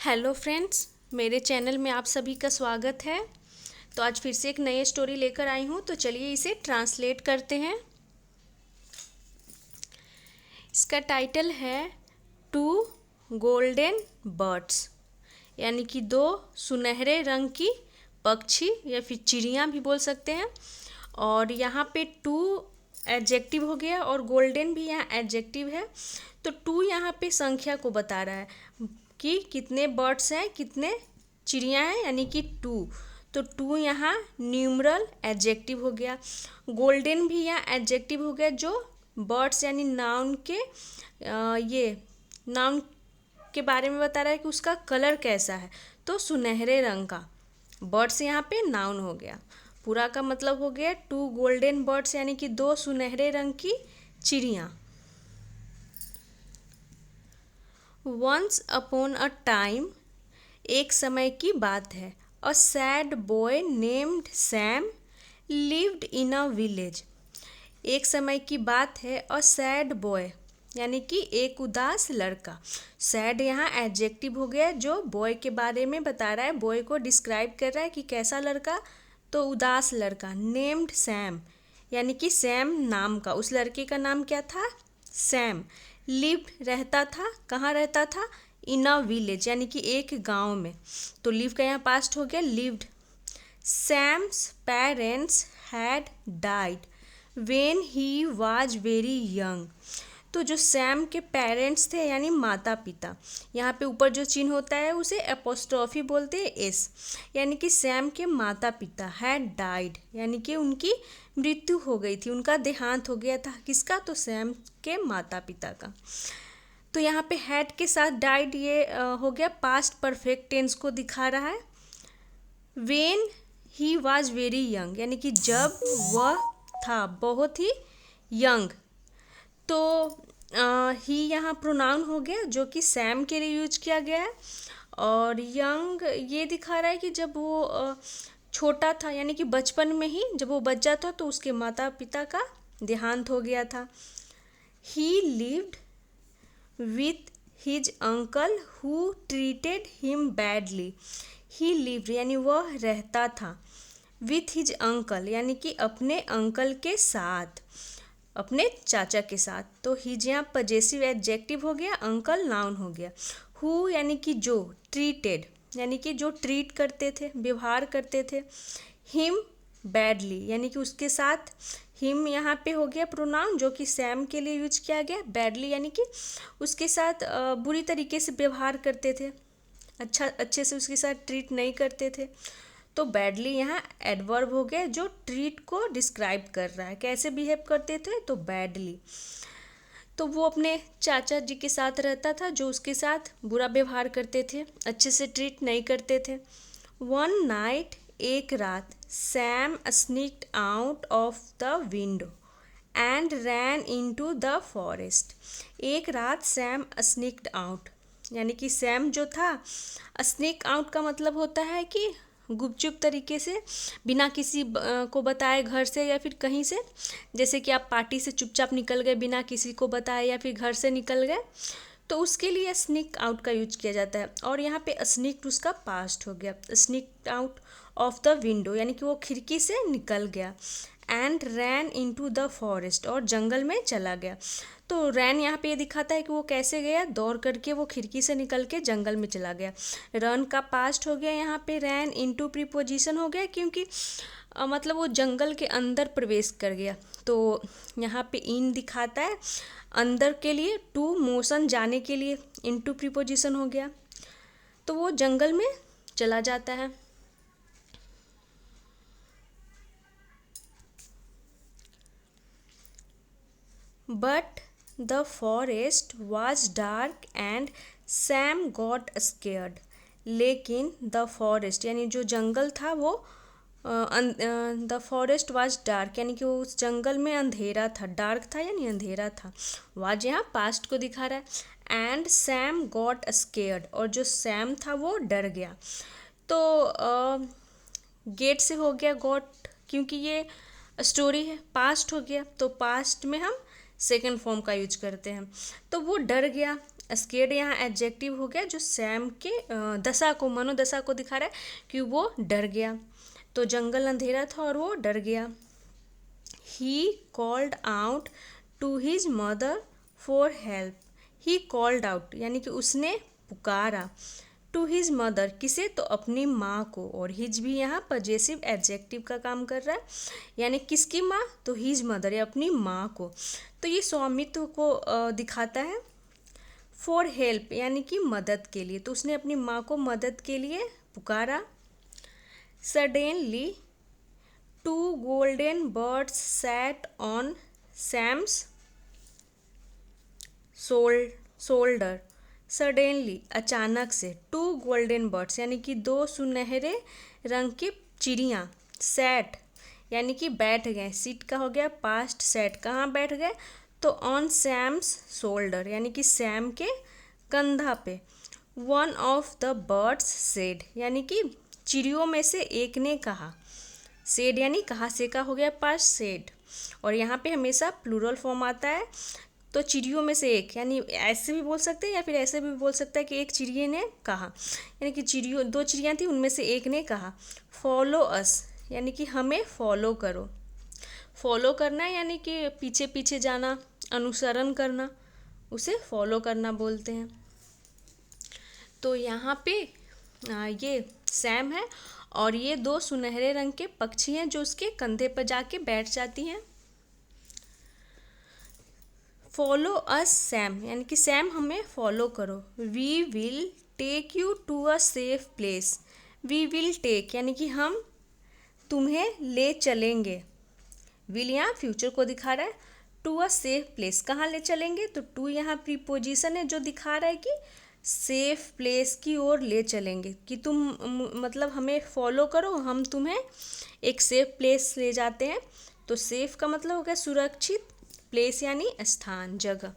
Hello friends, मेरे channel में आप सभी का स्वागत है। तो आज फिर से एक नई स्टोरी लेकर आई हूँ, तो चलिए इसे ट्रांसलेट करते हैं। इसका टाइटल है टू गोल्डन बर्ड्स, यानी कि दो सुनहरे रंग की पक्षी या फिर चिड़िया भी बोल सकते हैं। और यहाँ पे टू एडजेक्टिव हो गया और गोल्डन भी यहाँ एडजेक्टिव है। तो टू यहाँ पे संख्या को बता रहा है कि कितने बर्ड्स हैं, कितने चिड़िया हैं, यानी कि टू। तो टू यहाँ न्यूमरल एडजेक्टिव हो गया। गोल्डन भी यहाँ एडजेक्टिव हो गया, जो बर्ड्स यानी नाउन के ये नाउन के बारे में बता रहा है कि उसका कलर कैसा है, तो सुनहरे रंग का। बर्ड्स यहाँ पे नाउन हो गया। पूरा का मतलब हो गया टू गोल्डन बर्ड्स, यानी कि दो सुनहरे रंग की चिड़िया। वंस अपॉन अ टाइम, एक समय की बात है, a sad boy named Sam lived in a village. एक समय की बात है, अ सैड बॉय यानी कि एक उदास लड़का। सैड यहाँ एडजेक्टिव हो गया, जो बॉय के बारे में बता रहा है, बॉय को डिस्क्राइब कर रहा है कि कैसा लड़का, तो उदास लड़का। नेम्ड सैम यानी कि सैम नाम का, उस लड़के का नाम क्या था, सैम। लिव रहता था, कहाँ रहता था, इन अ विलेज यानी कि एक गांव में। तो लिव का यहाँ पास्ट हो गया lived. Sam's parents had died when he was very young. तो जो सैम के पेरेंट्स थे यानी माता पिता, यहाँ पे ऊपर जो चिन्ह होता है उसे एपोस्ट्रॉफी बोलते हैं, एस। यानी कि सैम के माता पिता हैड डाइड यानी कि उनकी मृत्यु हो गई थी, उनका देहांत हो गया था। किसका, तो सैम के माता पिता का। तो यहाँ पे हैड के साथ डाइड ये हो गया पास्ट परफेक्ट टेंस को दिखा रहा है। When he was very young यानी कि जब वह था बहुत ही यंग। तो ही यहाँ प्रोनाउन हो गया, जो कि सैम के लिए यूज किया गया है। और यंग ये दिखा रहा है कि जब वो छोटा था, यानी कि बचपन में ही जब वो बच्चा था तो उसके माता पिता का देहांत हो गया था। ही lived with his uncle who treated him badly. He lived यानी वह रहता था, with his uncle यानी कि अपने अंकल के साथ, अपने चाचा के साथ। तो हिज यहाँ पजेसिव एडजेक्टिव हो गया, अंकल नाउन हो गया। हु यानी कि जो, ट्रीटेड यानी कि जो ट्रीट करते थे, व्यवहार करते थे। हिम बैडली यानी कि उसके साथ। हिम यहाँ पे हो गया प्रोनाउन, जो कि सैम के लिए यूज किया गया। बैडली यानी कि उसके साथ बुरी तरीके से व्यवहार करते थे, अच्छे से उसके साथ ट्रीट नहीं करते थे। तो बैडली यहाँ एडवर्ब हो गया, जो ट्रीट को डिस्क्राइब कर रहा है, कैसे बिहेव करते थे, तो बैडली। तो वो अपने चाचा जी के साथ रहता था, जो उसके साथ बुरा व्यवहार करते थे, अच्छे से ट्रीट नहीं करते थे। वन नाइट एक रात, Sam sneaked out of the window and ran into the forest. एक रात सैम स्नीक्ड आउट यानी कि सैम जो था, स्नीक आउट का मतलब होता है कि गुपचुप तरीके से, बिना किसी को बताए घर से या फिर कहीं से। जैसे कि आप पार्टी से चुपचाप निकल गए बिना किसी को बताए, या फिर घर से निकल गए, तो उसके लिए स्नीक आउट का यूज किया जाता है। और यहाँ पे स्नीक्ड उसका पास्ट हो गया, sneak out of the window यानी कि वो खिड़की से निकल गया। And ran into the forest और जंगल में चला गया। तो रैन यहाँ पे ये दिखाता है कि वो कैसे गया, दौड़ करके वो खिड़की से निकल के जंगल में चला गया। रन का पास्ट हो गया यहाँ पे, रैन इनटू प्रीपोजिशन हो गया, क्योंकि मतलब वो जंगल के अंदर प्रवेश कर गया। तो यहाँ पे इन दिखाता है अंदर के लिए, टू मोशन जाने के लिए, इनटू प्रीपोजिशन हो गया। तो वो जंगल में चला जाता है। But the forest was dark and Sam got scared. लेकिन द फॉरेस्ट यानी जो जंगल था वो, द फॉरेस्ट वाज डार्क यानी कि वो उस जंगल में अंधेरा था। डार्क था यानी अंधेरा था। वाज यहाँ पास्ट को दिखा रहा है। एंड सैम गॉट स्केयर्ड और जो सैम था वो डर गया। तो गेट से हो गया गॉट, क्योंकि ये स्टोरी है, पास्ट हो गया, तो पास्ट में हम सेकेंड फॉर्म का यूज करते हैं। तो वो डर गया स्केर्ड यहाँ एडजेक्टिव हो गया जो सैम के दशा को, मनोदशा को दिखा रहा है कि वो डर गया। तो जंगल अंधेरा था और वो डर गया। He called out to his mother for help. He called out यानी कि उसने पुकारा। टू हिज मदर किसे, तो अपनी माँ को, और हिज भी यहाँ पजेसिव एडजेक्टिव का काम कर रहा है, यानी किसकी माँ, तो हिज मदर या अपनी माँ को। तो ये स्वामित्व को दिखाता है। फॉर हेल्प यानी कि मदद के लिए, तो उसने अपनी माँ को मदद के लिए पुकारा। Suddenly two golden birds sat on Sam's shoulder. Suddenly अचानक से, टू गोल्डन बर्ड्स यानी कि दो सुनहरे रंग की चिड़ियाँ, सैट यानी कि बैठ गए, सीट का हो गया पास्ट सेट, कहाँ बैठ गए, तो ऑन सैम्स शोल्डर यानी कि सैम के कंधा पे। One of the birds said यानी कि चिड़ियों में से एक ने कहा। सेड यानी कहा से का हो गया पास्ट सेड, और यहाँ पे हमेशा प्लूरल फॉर्म आता है। तो चिड़ियों में से एक यानी ऐसे भी बोल सकते हैं या फिर ऐसे भी बोल सकता है कि एक चिड़िए ने कहा, यानी कि चिड़ियों, दो चिड़ियाँ थी उनमें से एक ने कहा। फॉलो अस यानी कि हमें फॉलो करो। फॉलो करना यानी कि पीछे पीछे जाना, अनुसरण करना, उसे फॉलो करना बोलते हैं। तो यहाँ पे ये सैम है और ये दो सुनहरे रंग के पक्षी हैं जो उसके कंधे पर जाके बैठ जाती हैं। फॉलो अस सैम यानी कि सैम हमें फॉलो करो। We will take you to a safe place. We will take यानी कि हम तुम्हें ले चलेंगे। विल यहाँ फ्यूचर को दिखा रहा है। टू अ सेफ प्लेस कहाँ ले चलेंगे, तो टू यहाँ प्रीपोजिशन है जो दिखा रहा है कि सेफ प्लेस की ओर ले चलेंगे, कि तुम मतलब हमें फॉलो करो, हम तुम्हें एक सेफ प्लेस ले जाते हैं। तो सेफ का मतलब हो गया सुरक्षित, प्लेस यानी स्थान, जगह।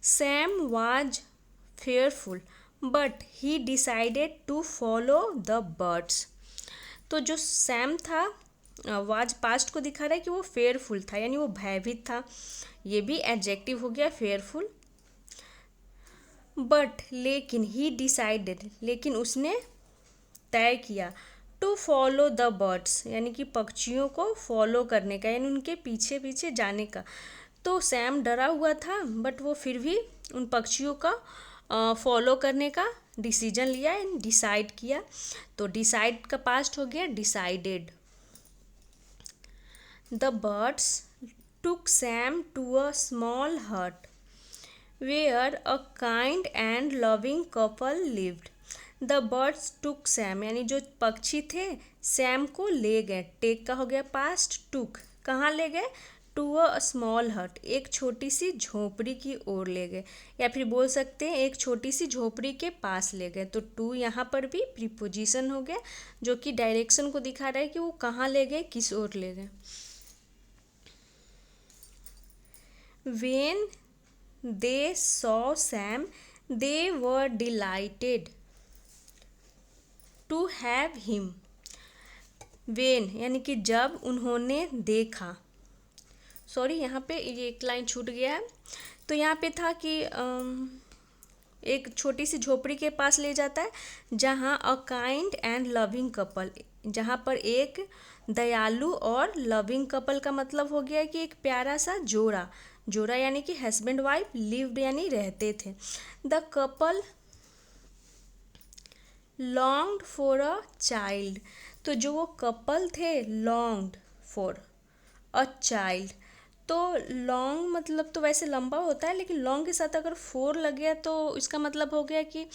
Sam was fearful but he decided to follow the birds. तो जो सैम था वाज पास्ट को दिखा रहा है कि वो फेयरफुल था यानी वो भयभीत था, ये भी एडजेक्टिव हो गया फेयरफुल। बट लेकिन, ही डिसाइडेड लेकिन उसने तय किया, टू फॉलो द बर्ड्स यानी कि पक्षियों को फॉलो करने का यानी उनके पीछे पीछे जाने का। तो सैम डरा हुआ था बट वो फिर भी उन पक्षियों का फॉलो करने का डिसीजन लिया एंड डिसाइड किया। तो डिसाइड का पास्ट हो गया decided. The birds took Sam to a small hut where a kind and loving couple lived. The birds took Sam यानी जो पक्षी थे सैम को ले गए। टेक का हो गया पास्ट, टुक कहाँ ले गए, टू अ स्मॉल हट एक छोटी सी झोपड़ी की ओर ले गए, या फिर बोल सकते हैं एक छोटी सी झोपड़ी के पास ले गए। तो टू यहाँ पर भी प्रीपोजिशन हो गया जो कि डायरेक्शन को दिखा रहा है कि वो कहाँ ले गए, किस ओर ले गए। When they saw Sam, they were delighted to have him. When यानी कि जब उन्होंने देखा, सॉरी यहाँ पे ये एक लाइन छूट गया है। तो यहाँ पे था कि एक छोटी सी झोपड़ी के पास ले जाता है जहाँ अ काइंड एंड लविंग कपल, जहाँ पर एक दयालु और लविंग कपल का मतलब हो गया कि एक प्यारा सा जोड़ा, जोड़ा यानी कि हस्बैंड वाइफ, लिव्ड यानी रहते थे। The couple longed for a child, तो जो वो कपल थे लॉन्ग्ड फॉर अ चाइल्ड। तो लॉन्ग मतलब तो वैसे लंबा होता है, लेकिन लॉन्ग के साथ अगर फोर लग गया तो इसका मतलब हो गया कि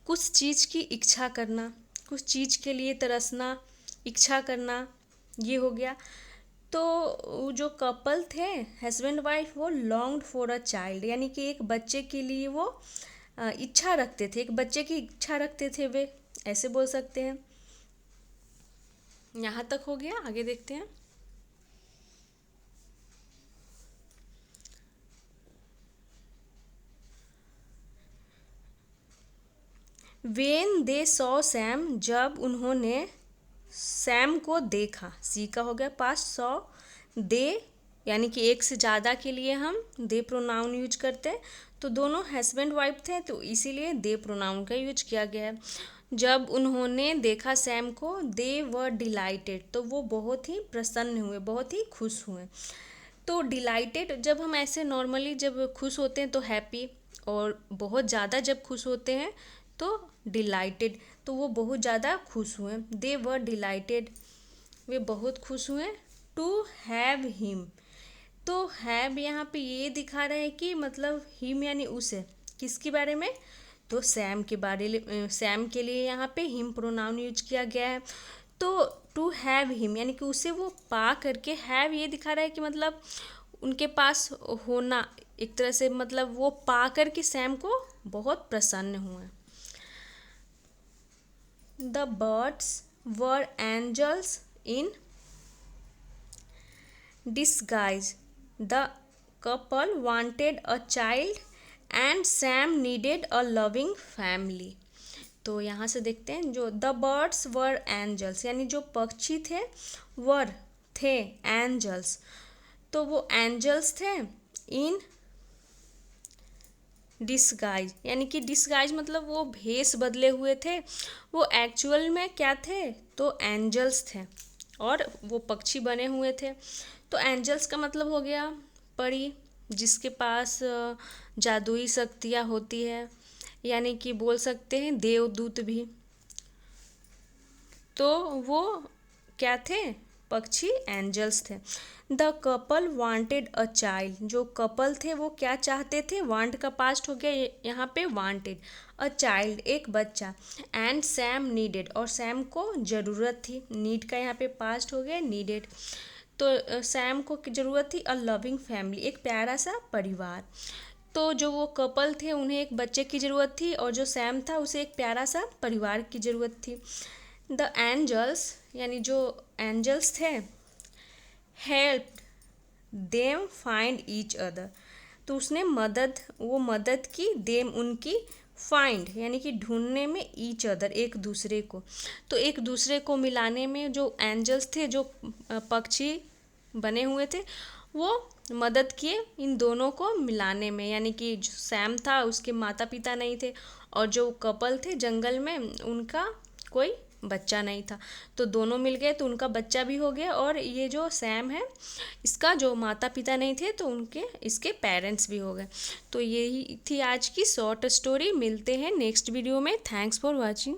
कुछ चीज़ की इच्छा करना, कुछ चीज़ के लिए तरसना, इच्छा करना, ये हो गया। तो जो कपल थे हस्बैंड वाइफ वो लॉन्ग्ड फॉर अ चाइल्ड यानी कि एक बच्चे के लिए वो इच्छा रखते थे, एक बच्चे की इच्छा रखते थे वे, ऐसे बोल सकते हैं। यहाँ तक हो गया, आगे देखते हैं। वेन दे सॉ सैम, जब उन्होंने सैम को देखा, सी का हो गया पास्ट, सॉ दे यानी कि एक से ज़्यादा के लिए हम दे प्रोनाउन यूज करते हैं। तो दोनों हस्बैंड वाइफ थे तो इसीलिए दे प्रोनाउन का यूज किया गया है। जब उन्होंने देखा सैम को, दे वर डिलाइटेड, तो वो बहुत ही प्रसन्न हुए, बहुत ही खुश हुए। तो डिलाइटेड जब हम ऐसे नॉर्मली जब खुश होते हैं तो हैप्पी, और बहुत ज़्यादा जब खुश होते हैं तो डिलाइटेड, तो वो बहुत ज़्यादा खुश हुए। दे वर डिलाइटेड, वे बहुत खुश हुए। टू हैव हिम, तो हैव यहाँ पे ये दिखा रहा है कि मतलब हिम यानी उसे, किसके बारे में, तो सैम के लिए यहाँ पे हिम प्रोनाउन यूज किया गया है। तो टू हैव हिम यानी कि उसे वो पा करके, हैव ये दिखा रहा है कि मतलब उनके पास होना, एक तरह से मतलब वो पा करके सैम को बहुत प्रसन्न हुए। The birds were angels in disguise. The couple wanted a child and Sam needed a loving family. तो यहाँ से देखते हैं, जो द बर्ड्स वर एंजल्स यानी जो पक्षी थे, वर थे, एंजल्स, तो वो एंजल्स थे इन डिस्गाइज, यानी कि डिस्गाइज मतलब वो भेष बदले हुए थे, वो एक्चुअल में क्या थे, तो एंजल्स थे और वो पक्षी बने हुए थे। तो एंजल्स का मतलब हो गया परी, जिसके पास जादुई शक्तियाँ होती है, यानी कि बोल सकते हैं देवदूत भी। तो वो क्या थे, पक्षी एंजल्स थे। The couple wanted a child, जो कपल थे वो क्या चाहते थे, वांट का पास्ट हो गया यहाँ पे वांटेड, अ चाइल्ड एक बच्चा, एंड सैम नीडेड, और सैम को ज़रूरत थी, नीड का यहाँ पे पास्ट हो गया नीडेड। तो सैम को ज़रूरत थी अ लविंग फैमिली, एक प्यारा सा परिवार। तो जो वो कपल थे उन्हें एक बच्चे की ज़रूरत थी, और जो सैम था उसे एक प्यारा सा परिवार की ज़रूरत थी। द एंजल्स यानी जो एंजल्स थे, help them find each other, तो उसने वो मदद की, देम उनकी, फाइंड यानी कि ढूंढने में, ईच अदर एक दूसरे को, तो एक दूसरे को मिलाने में जो एंजल्स थे, जो पक्षी बने हुए थे, वो मदद किए इन दोनों को मिलाने में, यानी कि जो सैम था उसके माता पिता नहीं थे, और जो कपल थे जंगल में उनका कोई बच्चा नहीं था, तो दोनों मिल गए तो उनका बच्चा भी हो गया, और ये जो सैम है इसका जो माता पिता नहीं थे तो इसके पेरेंट्स भी हो गए। तो यही थी आज की शॉर्ट स्टोरी, मिलते हैं नेक्स्ट वीडियो में। Thanks for watching.